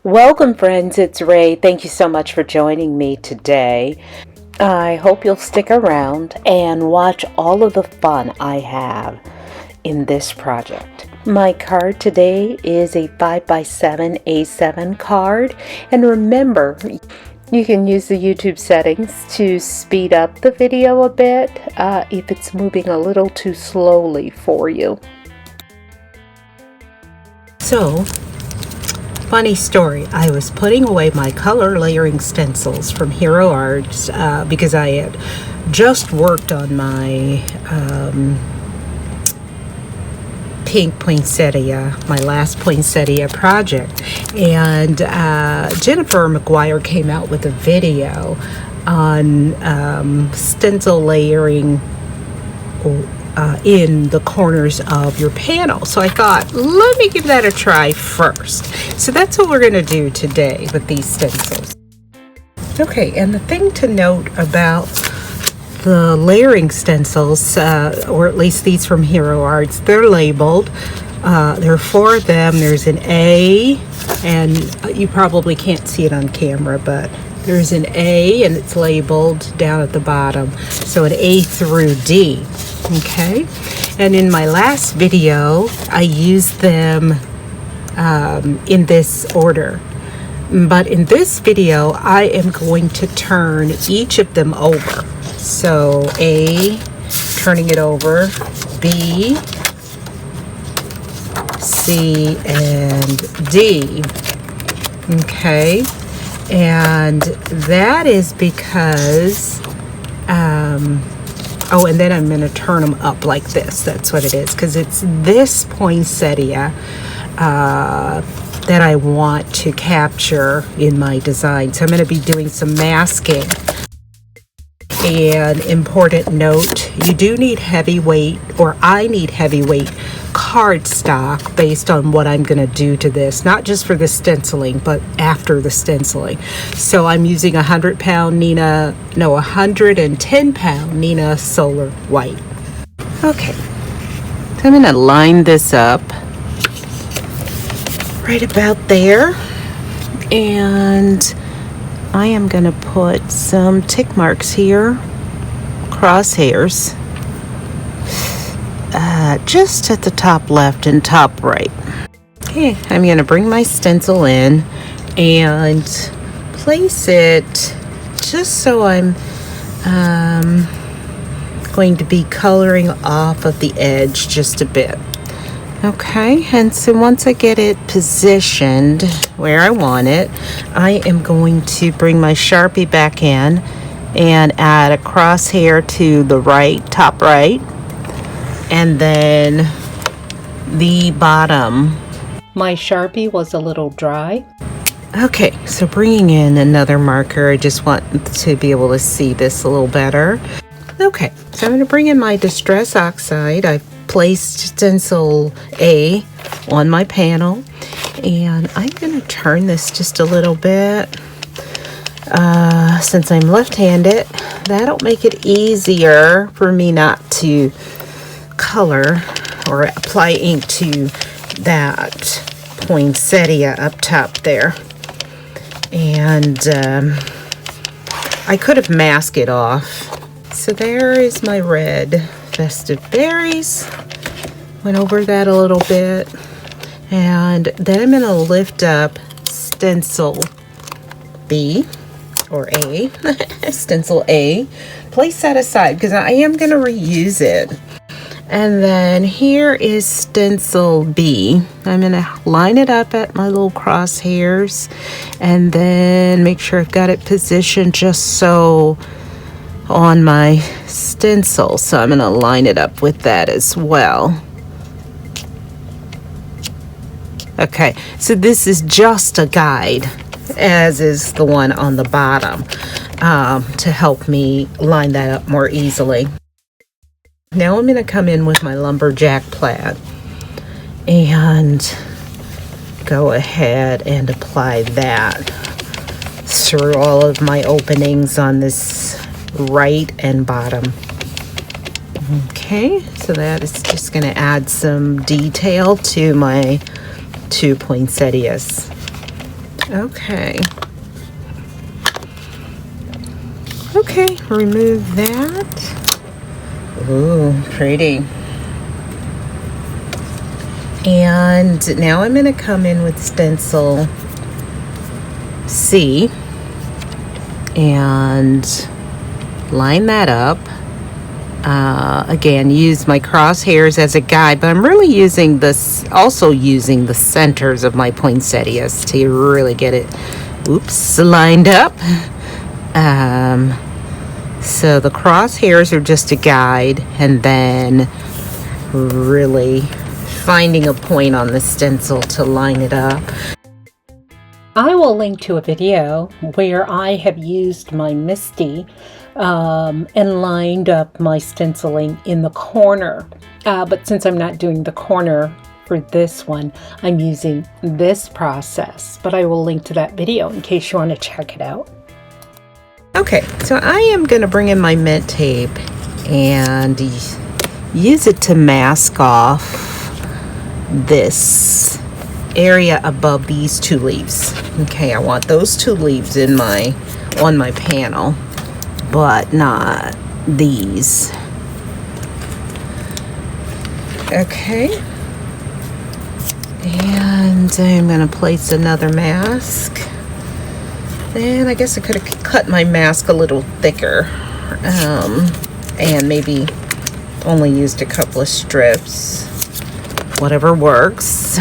Welcome, friends. It's Rae. Thank you so much for joining me today. I hope you'll stick around and watch all of the fun I have in this project. My card today is a 5x7 A7 card. And remember, you can use the YouTube settings to speed up the video a bit if it's moving a little too slowly for you. So, funny story, I was putting away my color layering stencils from Hero Arts because I had just worked on my pink poinsettia, my last poinsettia project, and Jennifer McGuire came out with a video on stencil layering in the corners of your panel. So I thought, let me give that a try first. So that's what we're going to do today with these stencils. Okay, and the thing to note about the layering stencils, or at least these from Hero Arts, they're labeled. There are 4 of them. There's an A, and you probably can't see it on camera, but there's an A and it's labeled down at the bottom. So an A through D. Okay, and in my last video I used them in this order, but in this video I am going to turn each of them over. So A, turning it over, B, C, and D. Okay, and that is because oh, and then I'm going to turn them up like this. That's what it is, because it's this poinsettia that I want to capture in my design. So I'm going to be doing some masking. An important note, you do need heavyweight, or I need heavyweight cardstock based on what I'm going to do to this, not just for the stenciling, but after the stenciling. So I'm using 110-pound Neenah Solar White. Okay, so I'm going to line this up right about there, and I am going to put some tick marks here, crosshairs, just at the top left and top right. Okay, I'm going to bring my stencil in and place it just so I'm going to be coloring off of the edge just a bit. Okay, and so once I get it positioned where I want it, I am going to bring my Sharpie back in and add a crosshair to the right, top right, and then the bottom. My Sharpie was a little dry. Okay, so bringing in another marker, I just want to be able to see this a little better. Okay, so I'm going to bring in my Distress Oxide. I've placed Stencil A on my panel, and I'm going to turn this just a little bit. Since I'm left-handed, that'll make it easier for me not to color or apply ink to that poinsettia up top there. And I could have masked it off. So there is my red Festive Berries. Went over that a little bit. And then I'm going to lift up Stencil B or A. Stencil A. Place that aside because I am going to reuse it. And then here is Stencil B. I'm going to line it up at my little crosshairs and then make sure I've got it positioned just so on my stencil. So I'm going to line it up with that as well. Okay, so this is just a guide, as is the one on the bottom, to help me line that up more easily. Now I'm going to come in with my lumberjack plaid and go ahead and apply that through all of my openings on this right and bottom. Okay, so that is just going to add some detail to my 2 poinsettias. Okay. Okay, remove that. Ooh, pretty. And now I'm going to come in with Stencil C and line that up. Again, use my crosshairs as a guide, but I'm really using this, also using the centers of my poinsettias to really get it, lined up. So the crosshairs are just a guide, and then really finding a point on the stencil to line it up. I will link to a video where I have used my Misty and lined up my stenciling in the corner. But since I'm not doing the corner for this one, I'm using this process. But I will link to that video in case you want to check it out. Okay, so I am going to bring in my mint tape and use it to mask off this area above these two leaves. Okay, I want those two leaves on my panel, but not these. Okay, and I'm going to place another mask. And I guess I could have cut my mask a little thicker, and maybe only used a couple of strips. Whatever works.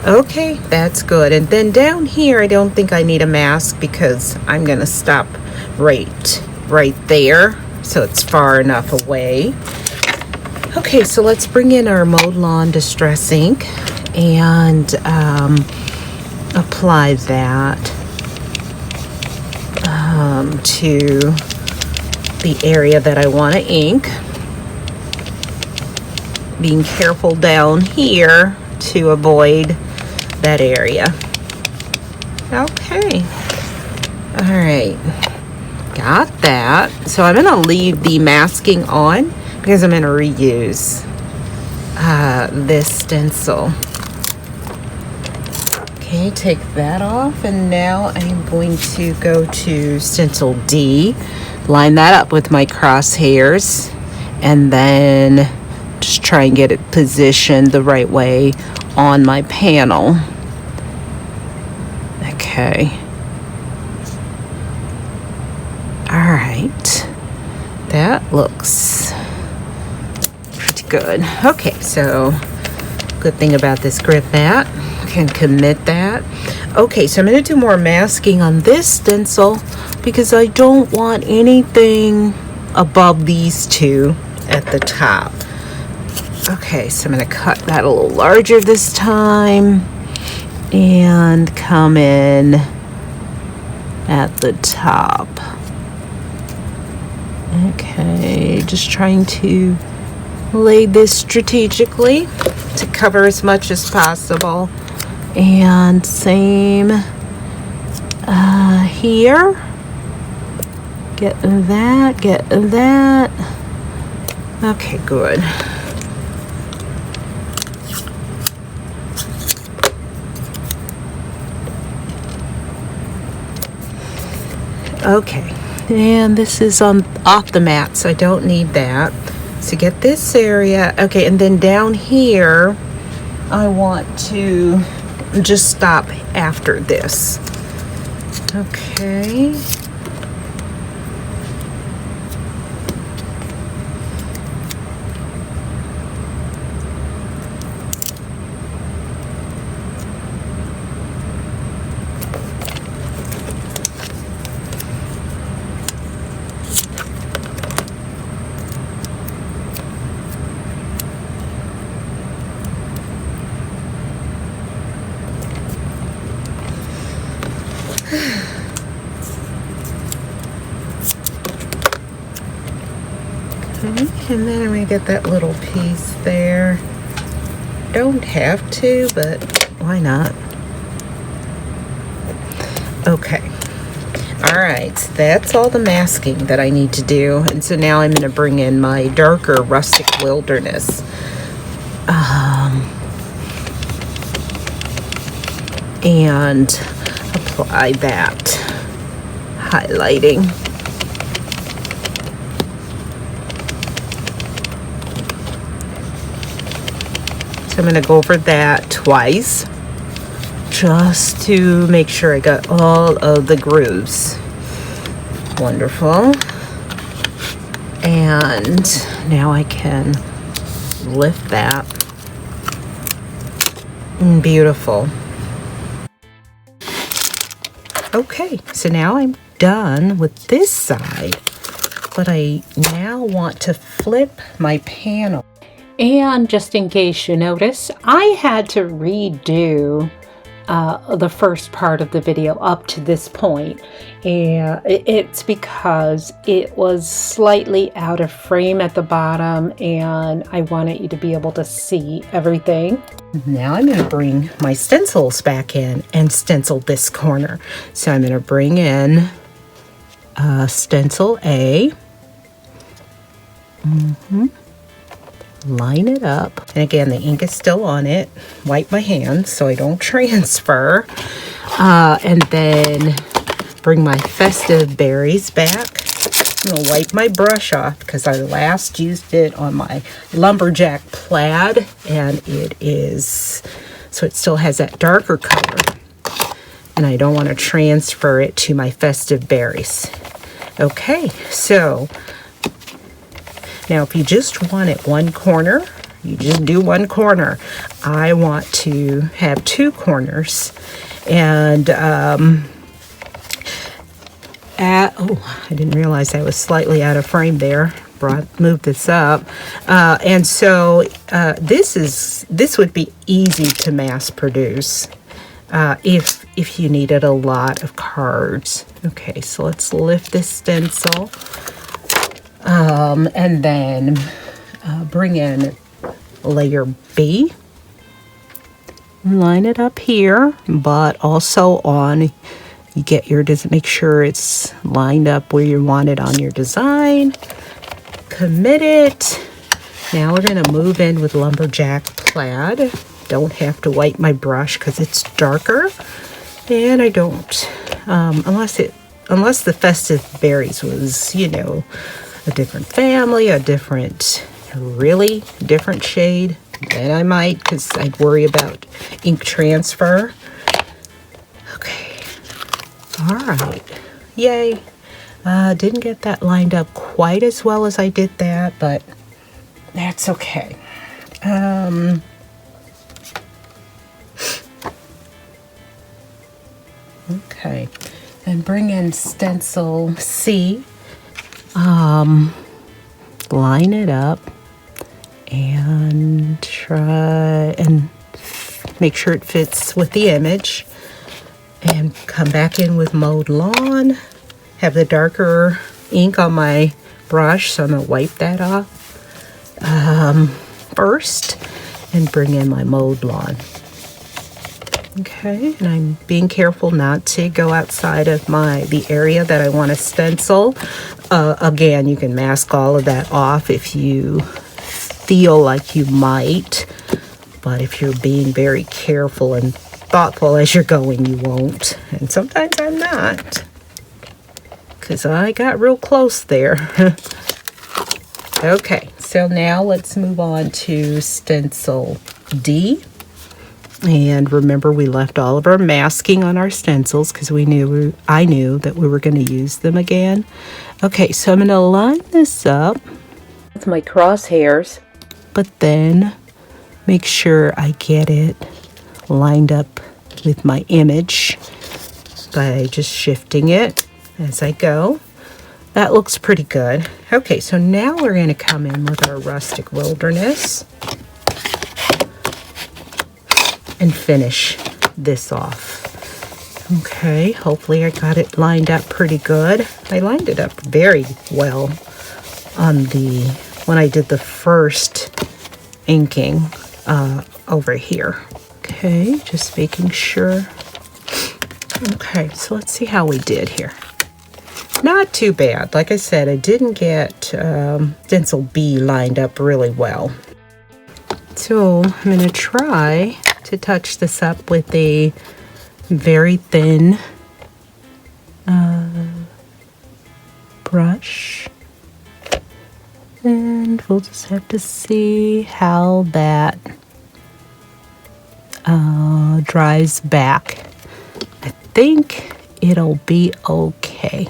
Okay, that's good. And then down here, I don't think I need a mask because I'm going to stop right there, so it's far enough away. Okay, so let's bring in our Mowed Lawn Distress ink and apply that to the area that I want to ink. Being careful down here to avoid that area. Okay. All right. Got that. So I'm going to leave the masking on because I'm going to reuse this stencil. Okay, take that off, and now I'm going to go to Stencil D, line that up with my crosshairs, and then just try and get it positioned the right way on my panel. Okay. All right. That looks pretty good. Okay, so good thing about this grit mat, can commit that. Okay, so I'm going to do more masking on this stencil because I don't want anything above these two at the top. Okay, so I'm going to cut that a little larger this time and come in at the top. Okay, just trying to lay this strategically to cover as much as possible. And same here. Get that. Okay, good. Okay, and this is off the mat, so I don't need that. So get this area. Okay, and then down here, I want to just stop after this. Okay. And then I'm going to get that little piece there. Don't have to, but why not? Okay. Alright, that's all the masking that I need to do. And so now I'm going to bring in my darker Rustic Wilderness. and apply that highlighting. So I'm going to go over that twice just to make sure I got all of the grooves. Wonderful. And now I can lift that. Beautiful. Okay, so now I'm done with this side, but I now want to flip my panel. And just in case you notice, I had to redo the first part of the video up to this point, and it's because it was slightly out of frame at the bottom, and I wanted you to be able to see everything. Now I'm going to bring my stencils back in and stencil this corner. So I'm going to bring in stencil A. Line it up, and again the ink is still on it. Wipe my hands so I don't transfer, and then bring my festive berries back. I'm gonna wipe my brush off because I last used it on my lumberjack plaid, and it is, so it still has that darker color, and I don't want to transfer it to my festive berries. Okay, so now, if you just want it one corner, you just do one corner. I want to have two corners. And, oh, I didn't realize I was slightly out of frame there. Moved this up. And so this would be easy to mass produce if you needed a lot of cards. Okay, so let's lift this stencil. And then bring in layer B, line it up here, but also on, you get your, make sure it's lined up where you want it on your design. Commit it. Now we're going to move in with lumberjack plaid. Don't have to wipe my brush because it's darker, and I don't, unless the festive berries was, you know, a different family, a different, really different shade, then I might, because I'd worry about ink transfer. Okay, all right, yay. Didn't get that lined up quite as well as I did that, but that's okay. Okay, and bring in stencil C. Line it up and try and make sure it fits with the image, and come back in with mowed lawn. Have the darker ink on my brush, so I'm going to wipe that off first and bring in my mowed lawn. Okay, and I'm being careful not to go outside of the area that I want to stencil. Again, you can mask all of that off if you feel like you might, but if you're being very careful and thoughtful as you're going, you won't. And sometimes I'm not, because I got real close there. Okay, so now let's move on to stencil D. And remember, we left all of our masking on our stencils because I knew that we were going to use them again. Okay, so I'm going to line this up with my crosshairs, but then make sure I get it lined up with my image by just shifting it as I go. That looks pretty good. Okay, so now we're going to come in with our rustic wilderness and finish this off. Okay, hopefully I got it lined up pretty good. I lined it up very well on when I did the first inking over here. Okay, just making sure. Okay, so let's see how we did here. Not too bad. Like I said, I didn't get stencil B lined up really well. So I'm going to try to touch this up with a very thin brush, and we'll just have to see how that dries back. I think it'll be okay.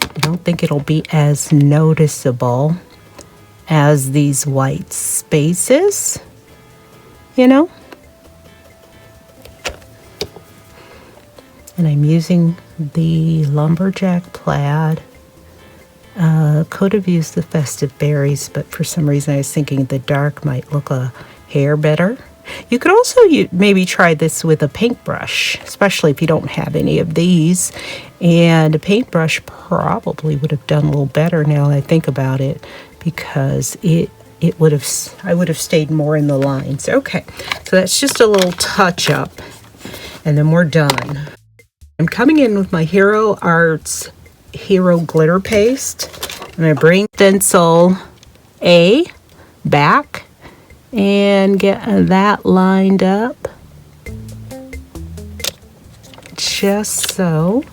I don't think it'll be as noticeable as these white spaces, you know? And I'm using the lumberjack plaid. Could have used the festive berries, but for some reason I was thinking the dark might look a hair better. You could also maybe try this with a paintbrush, especially if you don't have any of these. And a paintbrush probably would have done a little better now that I think about it, because I would have stayed more in the lines. Okay, so that's just a little touch up, and then we're done. I'm coming in with my Hero Arts Hero Glitter Paste. I'm going to bring Stencil A back and get that lined up just so,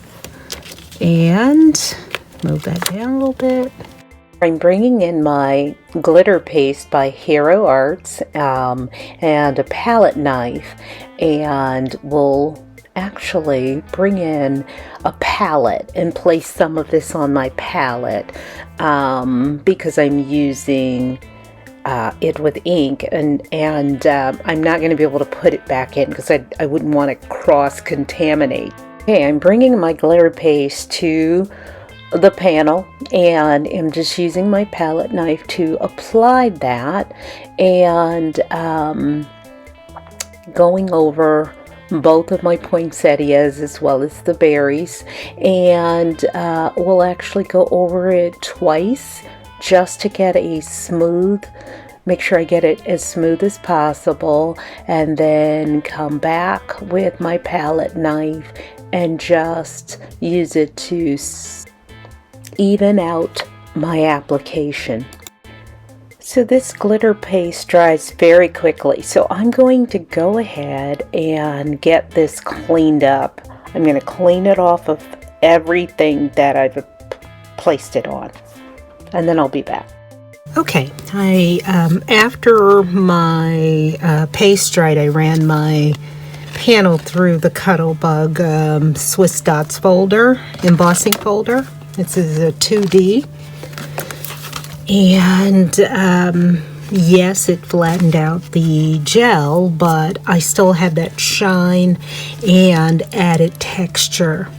and move that down a little bit. I'm bringing in my glitter paste by Hero Arts and a palette knife, and we'll actually bring in a palette and place some of this on my palette because I'm using it with ink, and I'm not going to be able to put it back in because I wouldn't want to cross-contaminate. Okay, I'm bringing my glitter paste to the panel, and I'm just using my palette knife to apply that, and going over both of my poinsettias as well as the berries, and we'll actually go over it twice just to get make sure I get it as smooth as possible, and then come back with my palette knife and just use it to even out my application. So this glitter paste dries very quickly, so I'm going to go ahead and get this cleaned up. I'm going to clean it off of everything that I've placed it on, and then I'll be back. Okay, after my paste dried, I ran my panel through the Cuttlebug Swiss Dots folder, embossing folder. This is a 2D. And yes, it flattened out the gel, but I still have that shine and added texture.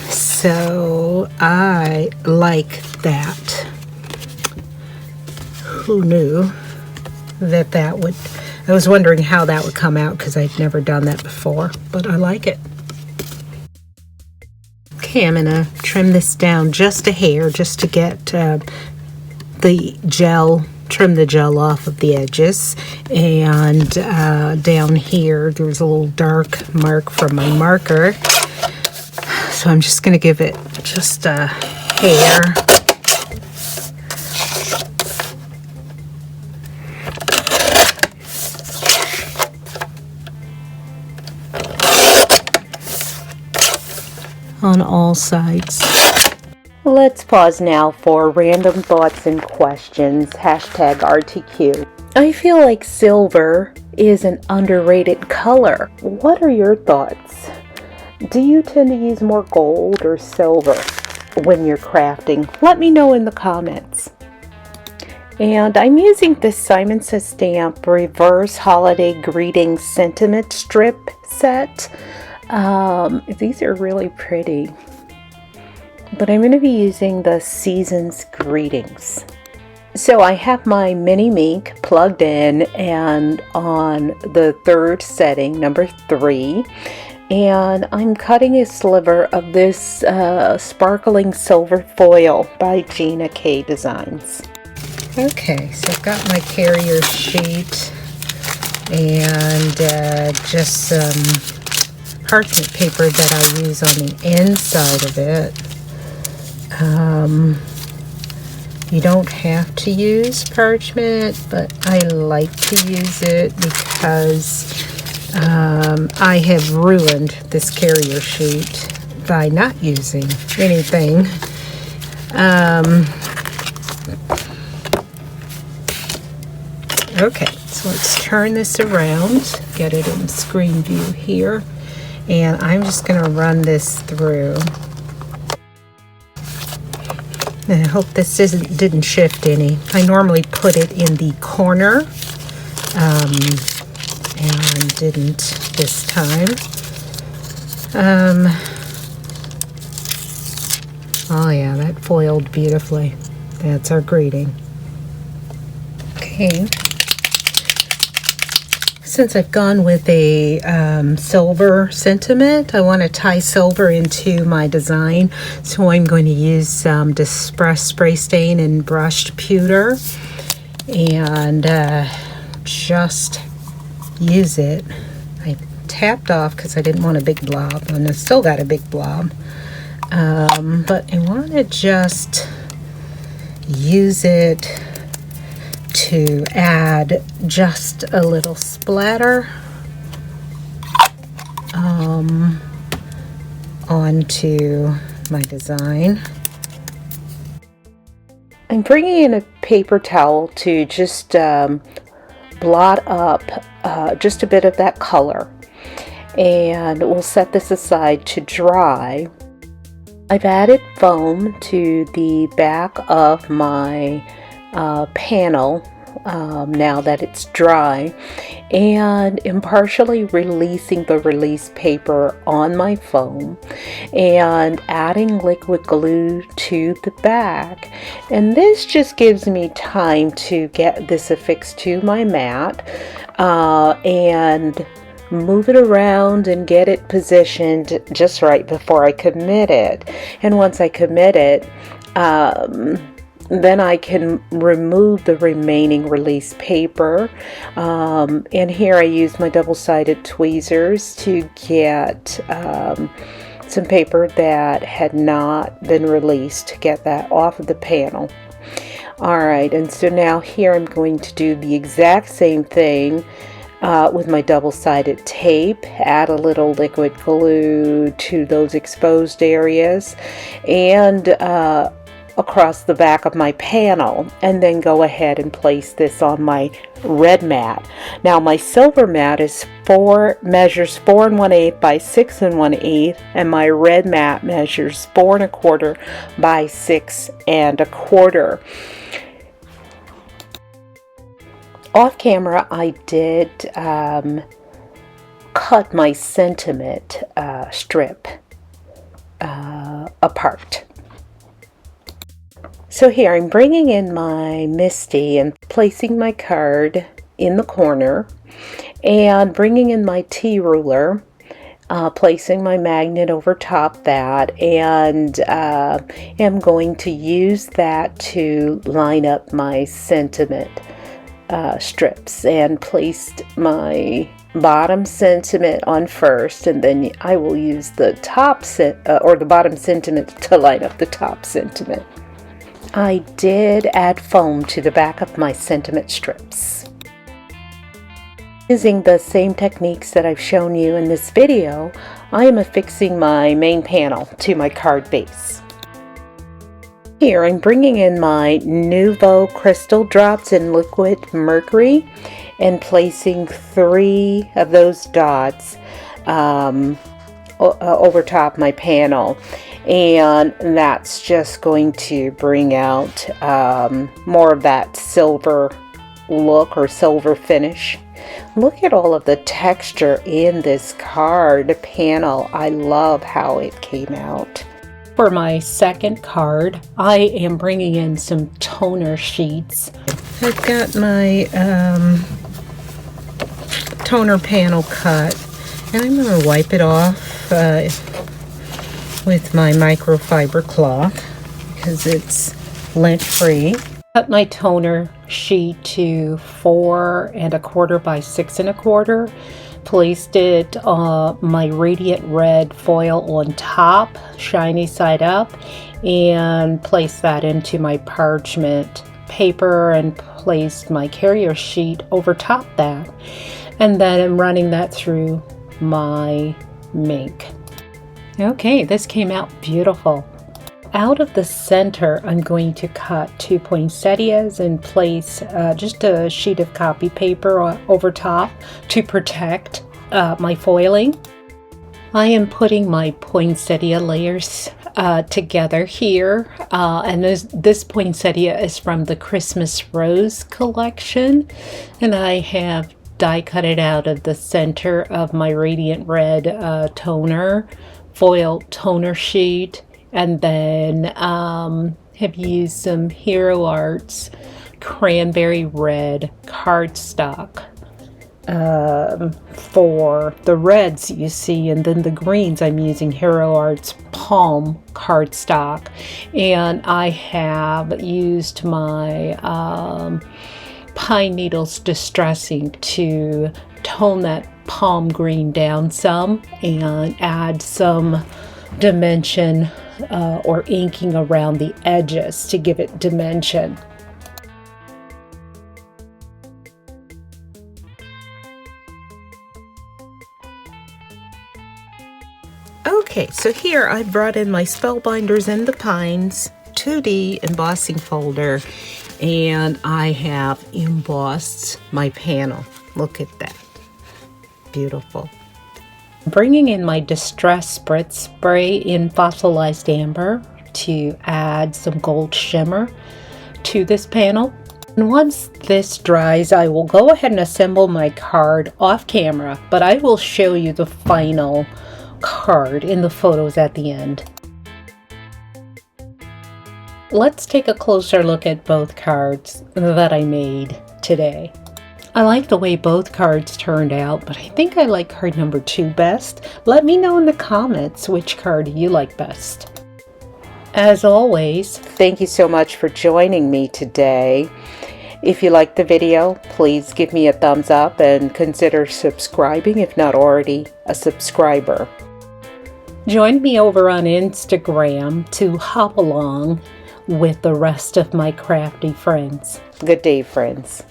So I like that. Who knew that would, I was wondering how that would come out because I'd never done that before, but I like it. Okay, I'm going to trim this down just a hair just to get the gel, trim the gel off of the edges. And down here, there's a little dark mark from my marker. So I'm just going to give it just a hair. On all sides. Let's pause now for random thoughts and questions. #RTQ. I feel like silver is an underrated color. What are your thoughts? Do you tend to use more gold or silver when you're crafting? Let me know in the comments. And I'm using this Simon Says Stamp Reverse Holiday Greeting Sentiment Strip set. These are really pretty, but I'm going to be using the Season's Greetings. So I have my mini Mink plugged in and on the third setting, number 3, and I'm cutting a sliver of this sparkling silver foil by Gina K Designs. Okay, so I've got my carrier sheet and just some parchment paper that I use on the inside of it. You don't have to use parchment, but I like to use it because I have ruined this carrier sheet by not using anything. Okay, so let's turn this around, get it in screen view here, and I'm just going to run this through. And I hope this didn't shift any. I normally put it in the corner, and didn't this time. Oh yeah, that foiled beautifully. That's our greeting. Okay. Since I've gone with a silver sentiment, I want to tie silver into my design. So I'm going to use some distressed spray stain and brushed pewter and just use it. I tapped off because I didn't want a big blob, and I still got a big blob. But I want to just use it to add just a little splatter onto my design. I'm bringing in a paper towel to just blot up just a bit of that color, and we'll set this aside to dry. I've added foam to the back of my panel now that it's dry, and am partially releasing the release paper on my foam and adding liquid glue to the back, and this just gives me time to get this affixed to my mat and move it around and get it positioned just right before I commit it. And once I commit it, then I can remove the remaining release paper, and here I use my double-sided tweezers to get some paper that had not been released to get that off of the panel. Alright, and so now here I'm going to do the exact same thing with my double-sided tape. Add a little liquid glue to those exposed areas and across the back of my panel, and then go ahead and place this on my red mat. Now my silver mat measures 4 1/8 by 6 1/8, and my red mat measures 4 1/4 by 6 1/4. Off camera, I did cut my sentiment strip apart. So here I'm bringing in my MISTI and placing my card in the corner, and bringing in my T-ruler, placing my magnet over top that, and am going to use that to line up my sentiment strips, and placed my bottom sentiment on first, and then I will use the top or the bottom sentiment to line up the top sentiment. I did add foam to the back of my sentiment strips. Using the same techniques that I've shown you in this video, I am affixing my main panel to my card base. Here I'm bringing in my Nuvo crystal drops in liquid mercury and placing 3 of those dots over top my panel, and that's just going to bring out more of that silver look or silver finish. Look at all of the texture in this card panel. I love how it came out. For my second card, I am bringing in some toner sheets. I've got my toner panel cut, and I'm going to wipe it off with my microfiber cloth because it's lint free. Cut my toner sheet to 4 1/4 by 6 1/4. Placed it my radiant red foil on top, shiny side up, and placed that into my parchment paper and placed my carrier sheet over top that. And then I'm running that through my mink. Okay, this came out beautiful. Out of the center, I'm going to cut 2 poinsettias and place just a sheet of copy paper over top to protect my foiling. I am putting my poinsettia layers together here, and this poinsettia is from the Christmas Rose collection, and I have die cut it out of the center of my Radiant Red toner, foil toner sheet, and then have used some Hero Arts Cranberry Red cardstock for the reds you see, and then the greens I'm using Hero Arts Palm cardstock, and I have used my pine needles distressing to tone that palm green down some and add some dimension or inking around the edges to give it dimension. Okay, so here I brought in my Spellbinders and the Pines 2D embossing folder, and I have embossed my panel. Look at that. Beautiful. Bringing in my Distress Spritz spray in fossilized amber to add some gold shimmer to this panel. And once this dries, I will go ahead and assemble my card off camera, but I will show you the final card in the photos at the end. Let's take a closer look at both cards that I made today. I like the way both cards turned out, but I think I like card number 2 best. Let me know in the comments which card you like best. As always, thank you so much for joining me today. If you liked the video, please give me a thumbs up and consider subscribing if not already a subscriber. Join me over on Instagram to hop along with the rest of my crafty friends. Good day, friends.